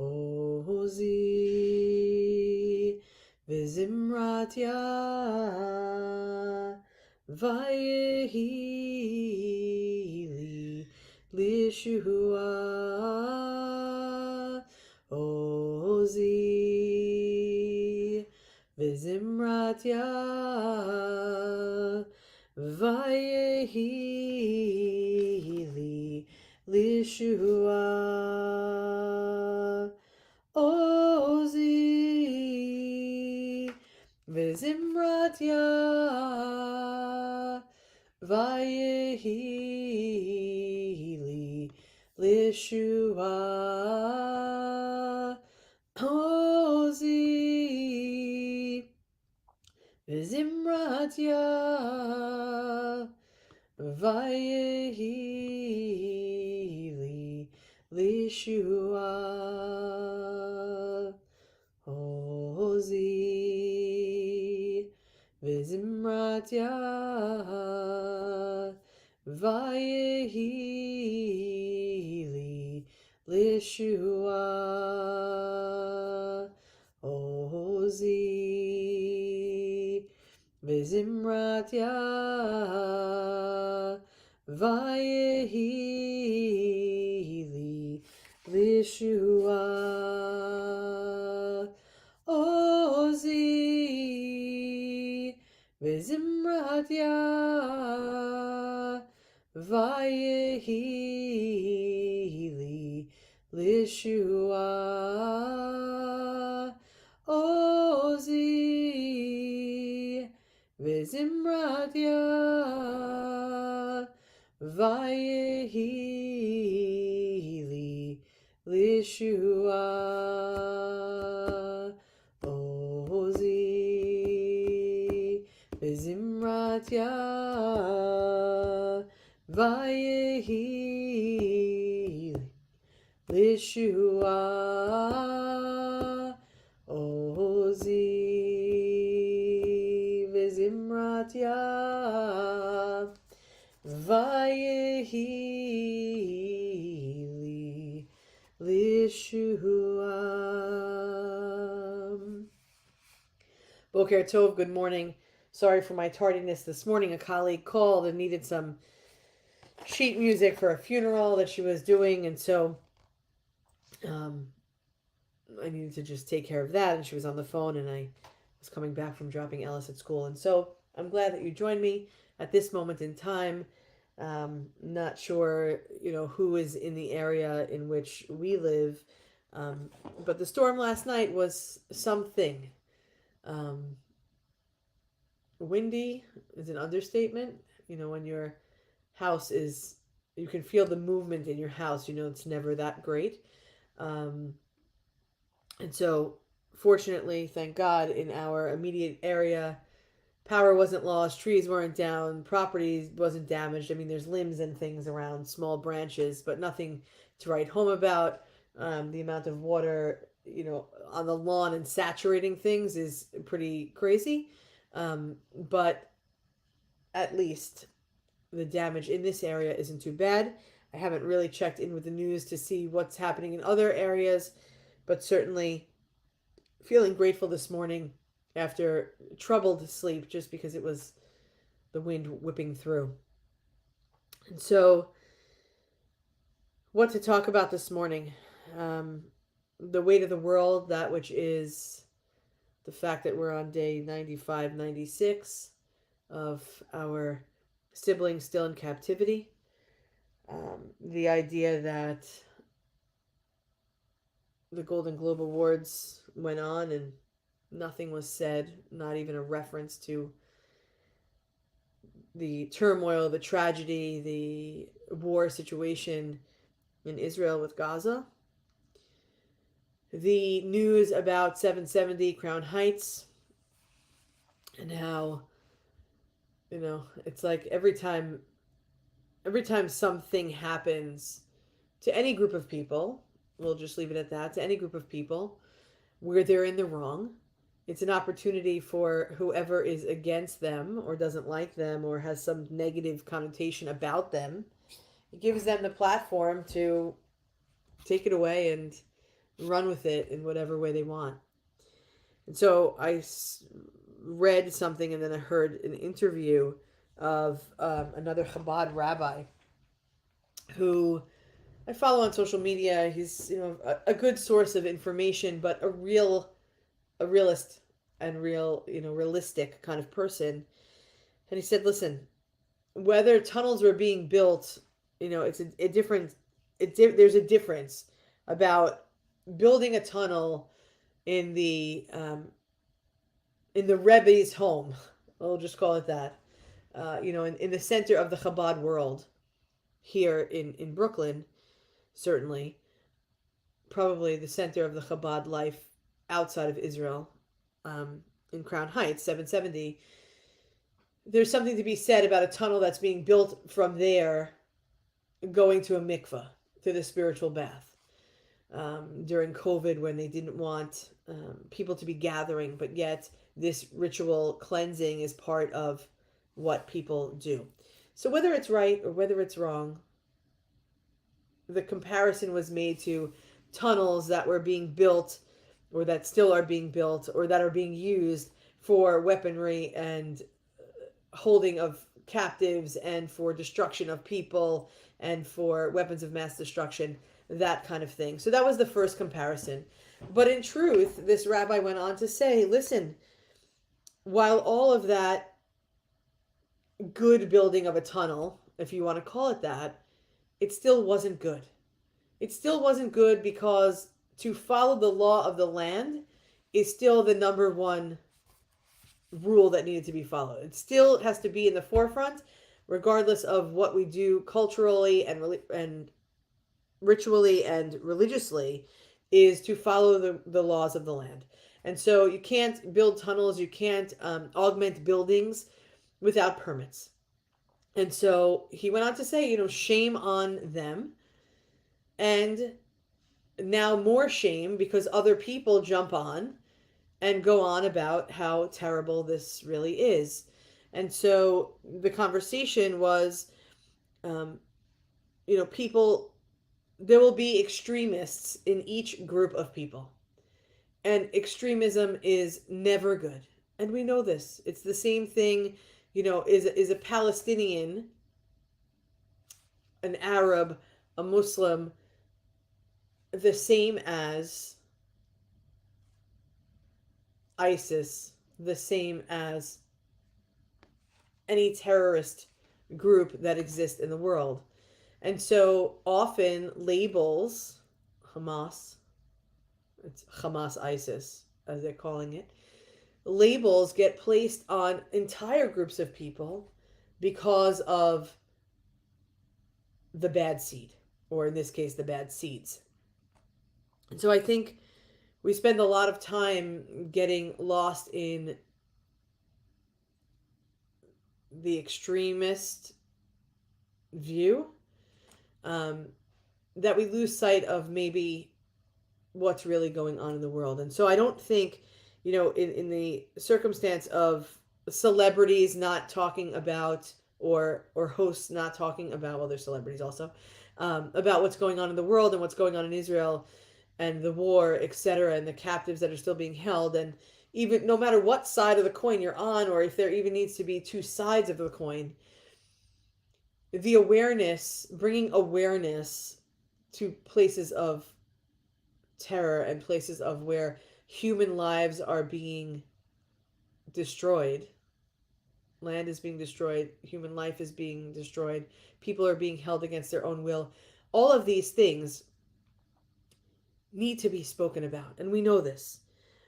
Ozi Vizimratya Vayehi Lishua Ozi Vizimratya Vayehi Lishua Ozi Vizimratya Vayehi Lishua Ozi Vizimratya Vayehi Lishua Ozi Vizimratya Vayehi Lishua Ozi Vizimratya Vayehi Lishua Ozi Vizimratya Vayehi Lishua Ozi Vizimratya Vayehi Lishua Ozi Vizimratya Vayehi Lishua Ozi Vizimratya Vayehi Lishua. Boker Tov, good morning. Sorry for my tardiness this morning. A colleague called and needed some sheet music for a funeral that she was doing, and so I needed to just take care of that, and she was on the phone, and I was coming back from dropping Ellis at school. And so I'm glad that you joined me at this moment in time. Not sure, who is in the area in which we live, but the storm last night was something. Um, Windy is an understatement. When your house is, you can feel the movement in your house. It's never that great. Um, and so, fortunately, thank God, in our immediate area, power wasn't lost, trees weren't down, property wasn't damaged. I mean, there's limbs and things around, small branches, but nothing to write home about. The amount of water, on the lawn and saturating things is pretty crazy. But at least the damage in this area isn't too bad. I haven't really checked in with the news to see what's happening in other areas, but certainly feeling grateful this morning after troubled sleep just because it was the wind whipping through. And so, what to talk about this morning? The weight of the world, that which is the fact that we're on day 95, 96 of our siblings still in captivity, the idea that the Golden Globe Awards went on and nothing was said, not even a reference to the turmoil, the tragedy, the war situation in Israel with Gaza. The news about 770 Crown Heights and how, it's like every time something happens to any group of people, we'll just leave it at that, to any group of people where they're in the wrong, it's an opportunity for whoever is against them or doesn't like them or has some negative connotation about them. It gives them the platform to take it away and run with it in whatever way they want. And so I read something and then I heard an interview of another Chabad rabbi who I follow on social media. He's a good source of information, but a realist and realistic kind of person. And he said, listen, whether tunnels were being built, it's a different. There's a difference about building a tunnel in the Rebbe's home. We'll just call it that. In the center of the Chabad world, here in Brooklyn, certainly, probably the center of the Chabad life outside of Israel, in Crown Heights, 770. There's something to be said about a tunnel that's being built from there, going to a mikveh, to the spiritual bath. During COVID, when they didn't want people to be gathering, but yet this ritual cleansing is part of what people do. So whether it's right or whether it's wrong, the comparison was made to tunnels that were being built or that still are being built or that are being used for weaponry and holding of captives and for destruction of people and for weapons of mass destruction, that kind of thing. So that was the first comparison. But in truth, this rabbi went on to say, listen, while all of that good building of a tunnel, if you want to call it that, it still wasn't good. It still wasn't good because to follow the law of the land is still the number one rule that needed to be followed. It still has to be in the forefront, regardless of what we do culturally and ritually and religiously, is to follow the laws of the land. And so you can't build tunnels, you can't augment buildings without permits. And so he went on to say, shame on them. And now more shame because other people jump on and go on about how terrible this really is. And so the conversation was, people, there will be extremists in each group of people. And extremism is never good. And we know this. It's the same thing, is a Palestinian, an Arab, a Muslim, the same as ISIS, the same as any terrorist group that exists in the world. And so often labels, Hamas, it's Hamas ISIS as they're calling it, labels get placed on entire groups of people because of the bad seed, or in this case, the bad seeds. And so I think we spend a lot of time getting lost in the extremist view, that we lose sight of maybe what's really going on in the world. And so I don't think, in the circumstance of celebrities not talking about, or hosts not talking about, well, they're celebrities also, about what's going on in the world and what's going on in Israel and the war, etc., and the captives that are still being held. And even no matter what side of the coin you're on, or if there even needs to be two sides of the coin, the awareness, bringing awareness to places of terror and places of where human lives are being destroyed. Land is being destroyed. Human life is being destroyed. People are being held against their own will. All of these things need to be spoken about. And we know this.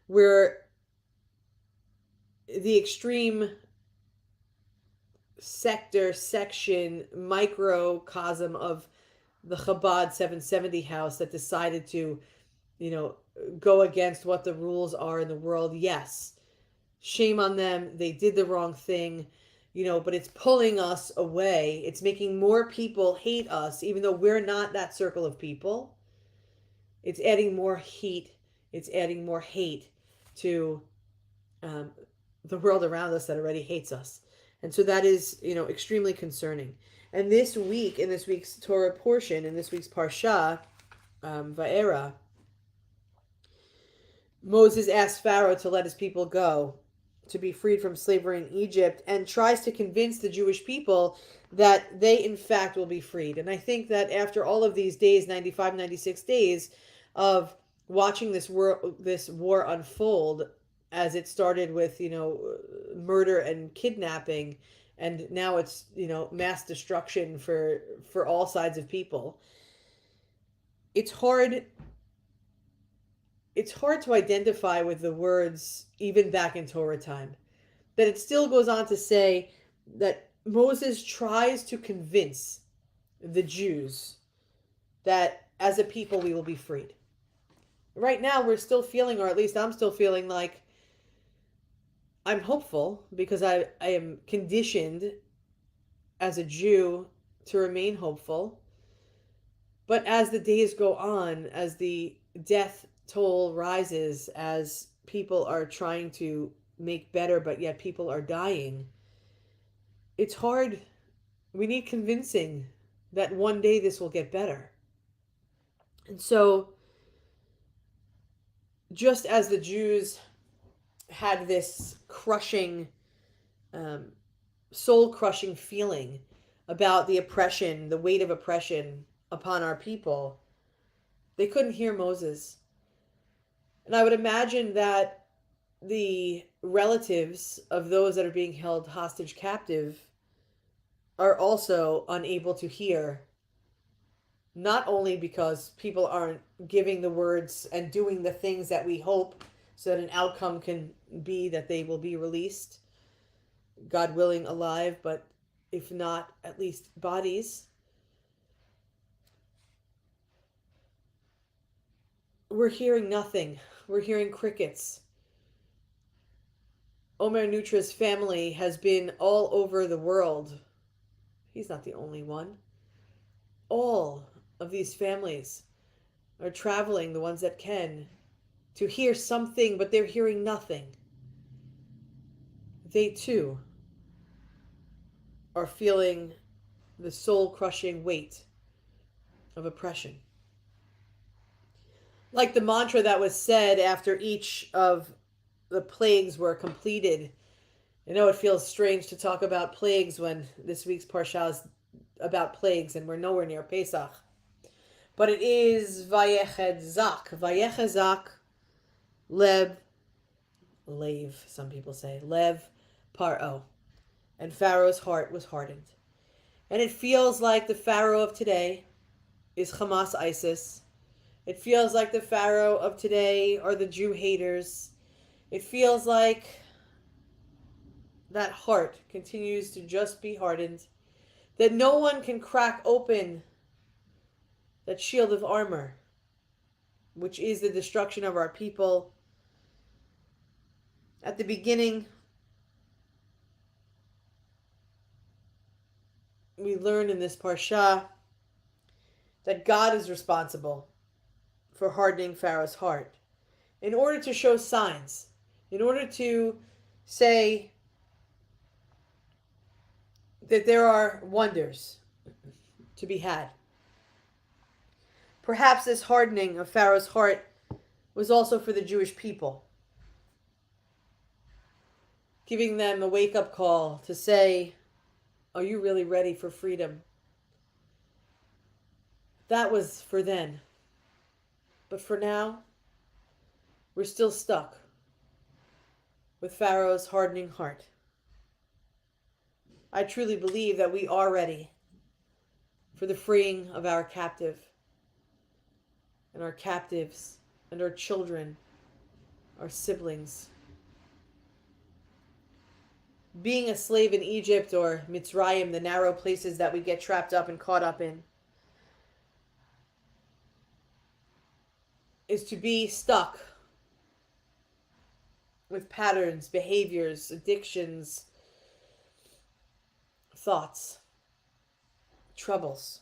We're the extreme section, microcosm of the Chabad 770 house that decided to, go against what the rules are in the world. Yes, shame on them. They did the wrong thing, but it's pulling us away. It's making more people hate us, even though we're not that circle of people. It's adding more heat. It's adding more hate to the world around us that already hates us. And so that is, extremely concerning. And this week, in this week's Torah portion, in this week's Parsha, Va'era, Moses asks Pharaoh to let his people go, to be freed from slavery in Egypt, and tries to convince the Jewish people that they, in fact, will be freed. And I think that after all of these days, 95, 96 days of watching this war unfold, as it started with, murder and kidnapping, and now it's, mass destruction for all sides of people. It's hard to identify with the words, even back in Torah time, that it still goes on to say that Moses tries to convince the Jews that as a people we will be freed. Right now we're still feeling, or at least I'm still feeling, like I'm hopeful, because I am conditioned as a Jew to remain hopeful. But as the days go on, as the death toll rises, as people are trying to make better, but yet people are dying, it's hard. We need convincing that one day this will get better. And so, just as the Jews had this crushing, soul-crushing feeling about the oppression, the weight of oppression upon our people, they couldn't hear Moses. And I would imagine that the relatives of those that are being held hostage captive are also unable to hear, not only because people aren't giving the words and doing the things that we hope, so that an outcome can be that they will be released, God willing, alive, but if not, at least bodies. We're hearing nothing. We're hearing crickets. Omer Nutra's family has been all over the world. He's not the only one. All of these families are traveling, the ones that can, to hear something, but they're hearing nothing. They too are feeling the soul-crushing weight of oppression. Like the mantra that was said after each of the plagues were completed. I know it feels strange to talk about plagues when this week's Parsha is about plagues and we're nowhere near Pesach. But it is Vayechezak. Vayechezak Lev, some people say, Lev Paro. And Pharaoh's heart was hardened. And it feels like the Pharaoh of today is Hamas ISIS. It feels like the Pharaoh of today are the Jew haters. It feels like that heart continues to just be hardened, that no one can crack open that shield of armor, which is the destruction of our people. At the beginning, we learn in this Parsha that God is responsible for hardening Pharaoh's heart in order to show signs, in order to say that there are wonders to be had. Perhaps this hardening of Pharaoh's heart was also for the Jewish people, giving them a wake-up call to say, are you really ready for freedom? That was for then. But for now, We're still stuck with Pharaoh's hardening heart. I truly believe that we are ready for the freeing of our captive and our captives and our children, our siblings. Being a slave in Egypt or Mitzrayim, the narrow places that we get trapped up and caught up in, is to be stuck with patterns, behaviors, addictions, thoughts, troubles.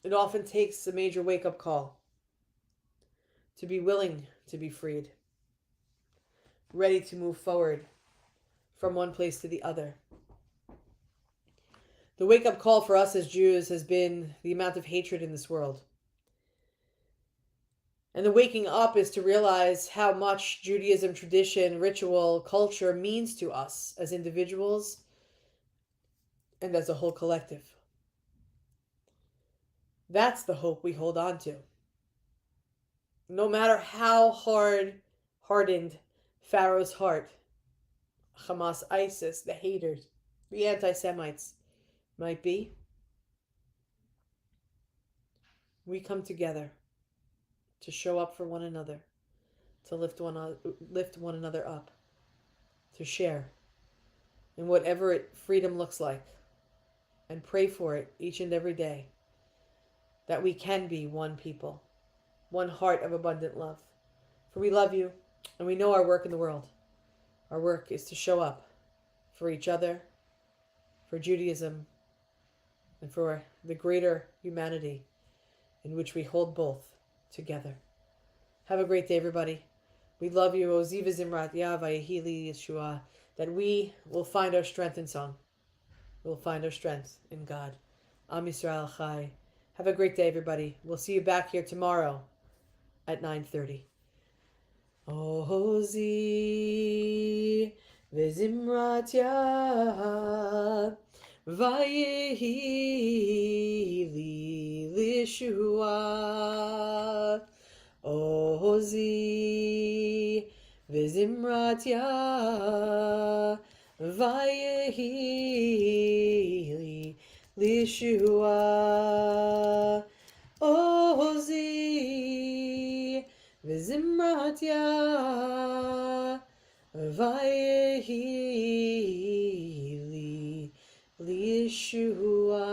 It often takes a major wake-up call to be willing to be freed, ready to move forward from one place to the other. The wake-up call for us as Jews has been the amount of hatred in this world. And the waking up is to realize how much Judaism, tradition, ritual, culture means to us as individuals and as a whole collective. That's the hope we hold on to. No matter how hardened Pharaoh's heart, Hamas, ISIS, the haters, the anti-Semites might be, we come together to show up for one another, to lift one another up, to share in whatever freedom looks like, and pray for it each and every day, that we can be one people, one heart of abundant love. For we love you, and we know our work in the world. Our work is to show up for each other, for Judaism, and for the greater humanity in which we hold both together. Have a great day, everybody. We love you. Oziva Zimrat Yahweh Yeshua. That we will find our strength in song. We'll find our strength in God. Am Yisrael Chai. Have a great day, everybody. We'll see you back here tomorrow at 9:30. Ozi Vizimrat Yah Vayehi Lishua. Ozi Vizimrat Yah Vayehi Lishua. Ozi Vizimrat Yah Vayehi Lishua.